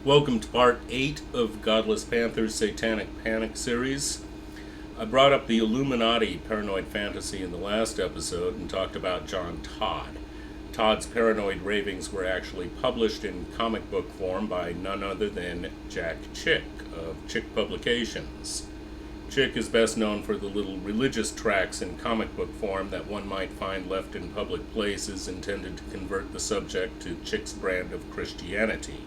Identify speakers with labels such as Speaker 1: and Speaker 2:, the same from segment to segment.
Speaker 1: Welcome to part 8 of Godless Panther's Satanic Panic series. I brought up the Illuminati paranoid fantasy in the last episode and talked about John Todd. Todd's paranoid ravings were actually published in comic book form by none other than Jack Chick of Chick Publications. Chick is best known for the little religious tracts in comic book form that one might find left in public places intended to convert the subject to Chick's brand of Christianity.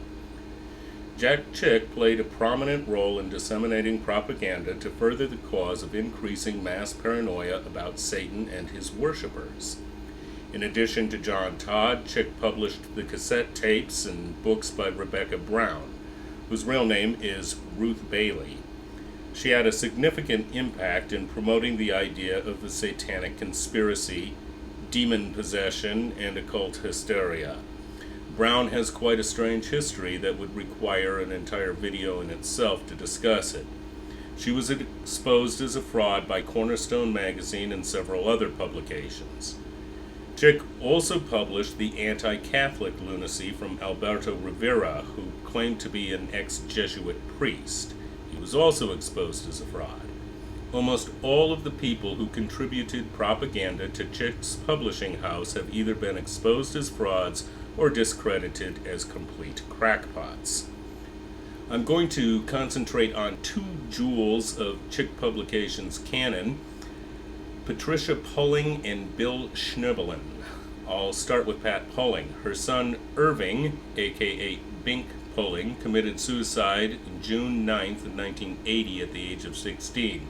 Speaker 1: Jack Chick played a prominent role in disseminating propaganda to further the cause of increasing mass paranoia about Satan and his worshippers. In addition to John Todd, Chick published the cassette tapes and books by Rebecca Brown, whose real name is Ruth Bailey. She had a significant impact in promoting the idea of the satanic conspiracy, demon possession, and occult hysteria. Brown has quite a strange history that would require an entire video in itself to discuss it. She was exposed as a fraud by Cornerstone magazine and several other publications. Chick also published The Anti-Catholic Lunacy from Alberto Rivera, who claimed to be an ex-Jesuit priest. He was also exposed as a fraud. Almost all of the people who contributed propaganda to Chick's publishing house have either been exposed as frauds or discredited as complete crackpots. I'm going to concentrate on two jewels of Chick Publications canon, Patricia Pulling and Bill Schnoebelen. I'll start with Pat Pulling. Her son Irving, aka Bink Pulling, committed suicide June 9th of 1980 at the age of 16.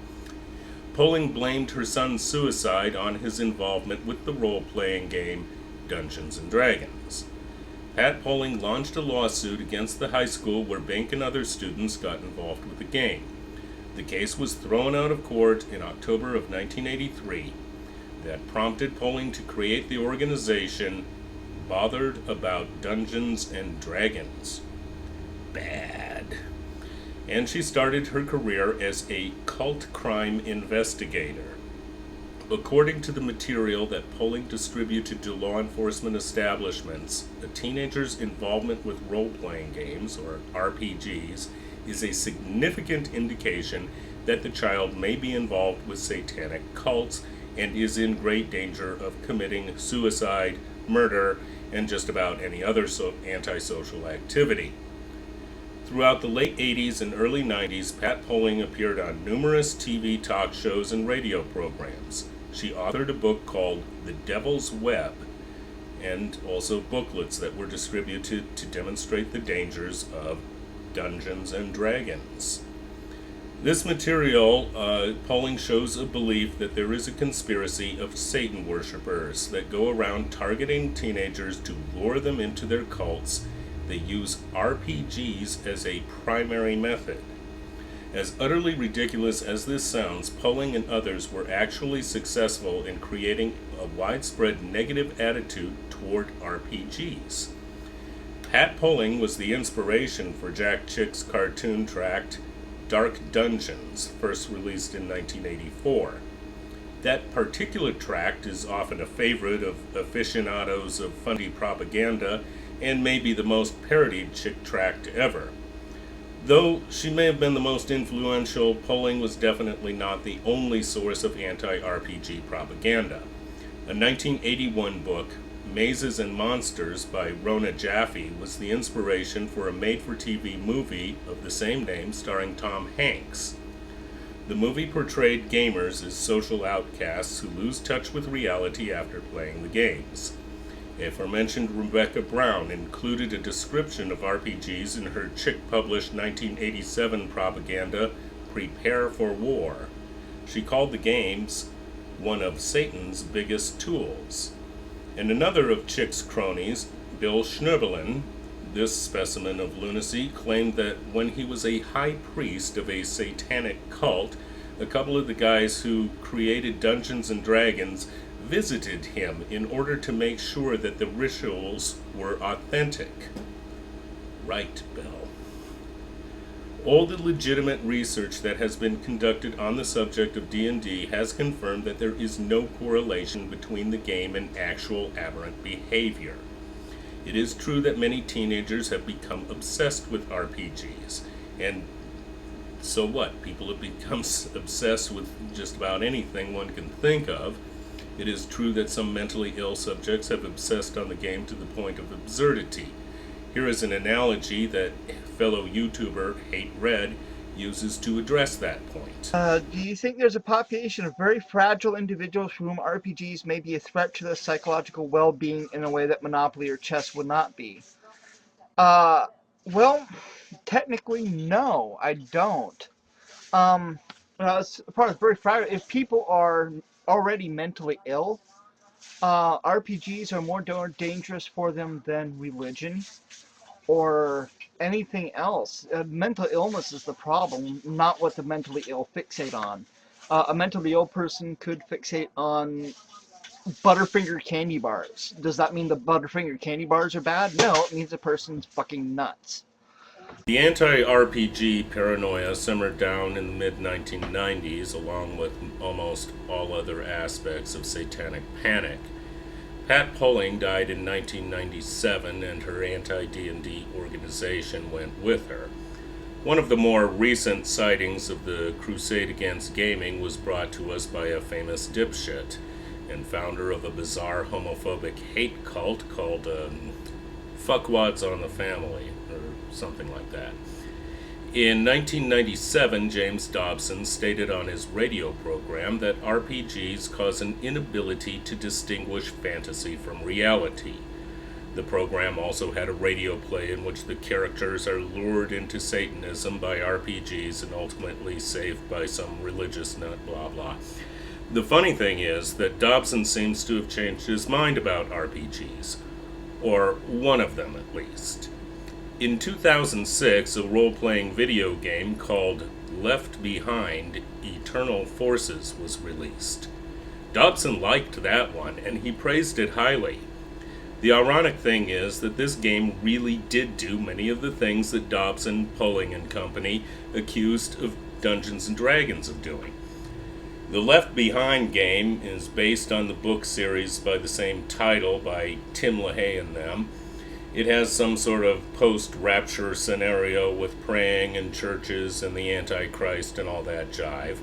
Speaker 1: Pulling blamed her son's suicide on his involvement with the role-playing game Dungeons & Dragons. Pat Pulling launched a lawsuit against the high school where Bink and other students got involved with the game. The case was thrown out of court in October of 1983. That prompted Pulling to create the organization Bothered About Dungeons & Dragons. Bad. And she started her career as a cult crime investigator. According to the material that Pulling distributed to law enforcement establishments, a teenager's involvement with role-playing games, or RPGs, is a significant indication that the child may be involved with satanic cults and is in great danger of committing suicide, murder, and just about any other antisocial activity. Throughout the late 80s and early 90s, Pat Pulling appeared on numerous TV talk shows and radio programs. She authored a book called The Devil's Web, and also booklets that were distributed to demonstrate the dangers of Dungeons and Dragons. This material, Pulling shows a belief that there is a conspiracy of Satan worshippers that go around targeting teenagers to lure them into their cults. They use RPGs as a primary method. As utterly ridiculous as this sounds, Pulling and others were actually successful in creating a widespread negative attitude toward RPGs. Pat Pulling was the inspiration for Jack Chick's cartoon tract Dark Dungeons, first released in 1984. That particular tract is often a favorite of aficionados of funny propaganda and may be the most parodied Chick tract ever. Though she may have been the most influential, Pulling was definitely not the only source of anti-RPG propaganda. A 1981 book, Mazes and Monsters by Rona Jaffe, was the inspiration for a made-for-TV movie of the same name starring Tom Hanks. The movie portrayed gamers as social outcasts who lose touch with reality after playing the games. Aforementioned Rebecca Brown included a description of RPGs in her Chick-published 1987 propaganda, Prepare for War. She called the games one of Satan's biggest tools. And another of Chick's cronies, Bill Schnoebelen, this specimen of lunacy, claimed that when he was a high priest of a satanic cult, a couple of the guys who created Dungeons and Dragons visited him in order to make sure that the rituals were authentic. Right, Bill. All the legitimate research that has been conducted on the subject of D&D has confirmed that there is no correlation between the game and actual aberrant behavior. It is true that many teenagers have become obsessed with RPGs, and so what? People have become obsessed with just about anything one can think of. It is true that some mentally ill subjects have obsessed on the game to the point of absurdity. Here is an analogy that fellow YouTuber Hate Red uses to address that point.
Speaker 2: Do you think there's a population of very fragile individuals for whom RPGs may be a threat to their psychological well-being in a way that Monopoly or chess would not be? Uh, well, technically, no, I don't. As far as very fragile, if people are already mentally ill, RPGs are more dangerous for them than religion or anything else. Mental illness is the problem, not what the mentally ill fixate on. A mentally ill person could fixate on Butterfinger candy bars. Does that mean the Butterfinger candy bars are bad? No, it means the person's fucking nuts.
Speaker 1: The anti-RPG paranoia simmered down in the mid-1990s along with almost all other aspects of satanic panic. Pat Pulling died in 1997 and her anti-D&D organization went with her. One of the more recent sightings of the crusade against gaming was brought to us by a famous dipshit and founder of a bizarre homophobic hate cult called Fuckwads on the Family, or something like that. In 1997, James Dobson stated on his radio program that RPGs cause an inability to distinguish fantasy from reality. The program also had a radio play in which the characters are lured into Satanism by RPGs and ultimately saved by some religious nut, blah blah. The funny thing is that Dobson seems to have changed his mind about RPGs, or one of them at least. In 2006, a role-playing video game called Left Behind: Eternal Forces was released. Dobson liked that one, and he praised it highly. The ironic thing is that this game really did do many of the things that Dobson, Pulling and company accused of Dungeons & Dragons of doing. The Left Behind game is based on the book series by the same title by Tim LaHaye and them. It has some sort of post-rapture scenario with praying and churches and the Antichrist and all that jive.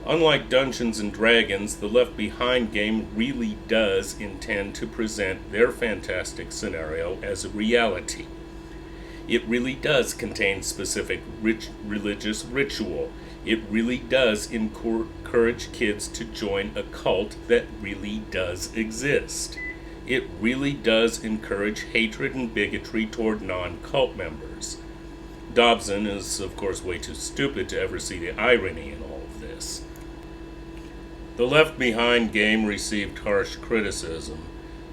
Speaker 1: Unlike Dungeons & Dragons, the Left Behind game really does intend to present their fantastic scenario as a reality. It really does contain specific religious ritual. It really does encourage kids to join a cult that really does exist. It really does encourage hatred and bigotry toward non-cult members. Dobson is, of course, way too stupid to ever see the irony in all of this. The Left Behind game received harsh criticism.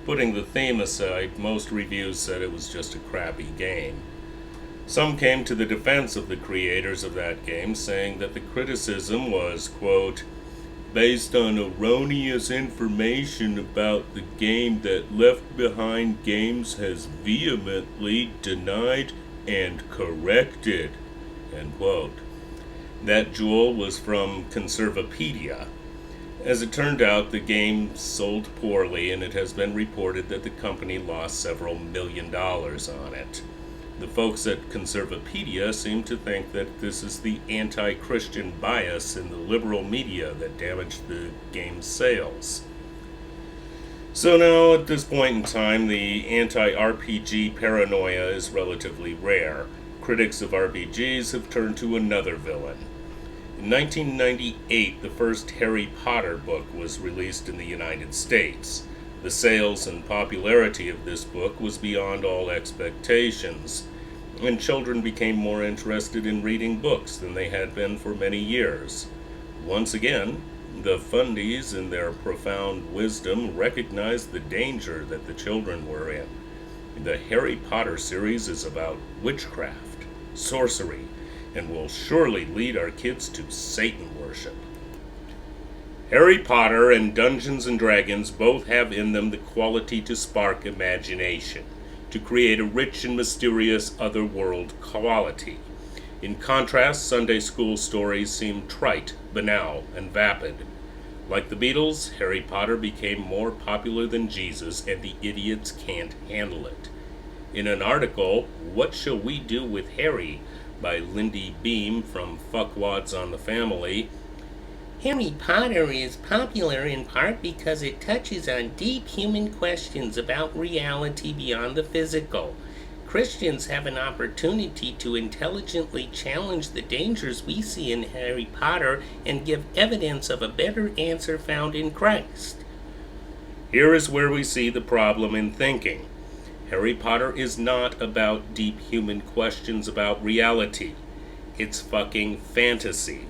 Speaker 1: Putting the theme aside, most reviews said it was just a crappy game. Some came to the defense of the creators of that game, saying that the criticism was, quote, based on erroneous information about the game that Left Behind Games has vehemently denied and corrected, end quote. That jewel was from Conservapedia. As it turned out, the game sold poorly, and it has been reported that the company lost several $1 million on it. The folks at Conservapedia seem to think that this is the anti-Christian bias in the liberal media that damaged the game's sales. So now, at this point in time, the anti-RPG paranoia is relatively rare. Critics of RPGs have turned to another villain. In 1998, the first Harry Potter book was released in the United States. The sales and popularity of this book was beyond all expectations, and children became more interested in reading books than they had been for many years. Once again, the fundies, in their profound wisdom, recognized the danger that the children were in. The Harry Potter series is about witchcraft, sorcery, and will surely lead our kids to Satan worship. Harry Potter and Dungeons & Dragons both have in them the quality to spark imagination, to create a rich and mysterious otherworld quality. In contrast, Sunday school stories seem trite, banal, and vapid. Like the Beatles, Harry Potter became more popular than Jesus, and the idiots can't handle it. in an article, What Shall We Do with Harry? By Lindy Beam from Fuckwads on the Family. Harry Potter is popular in part because it touches on deep human questions about reality beyond the physical. Christians have an opportunity to intelligently challenge the dangers we see in Harry Potter and give evidence of a better answer found in Christ. Here is where we see the problem in thinking. Harry Potter is not about deep human questions about reality. It's fucking fantasy.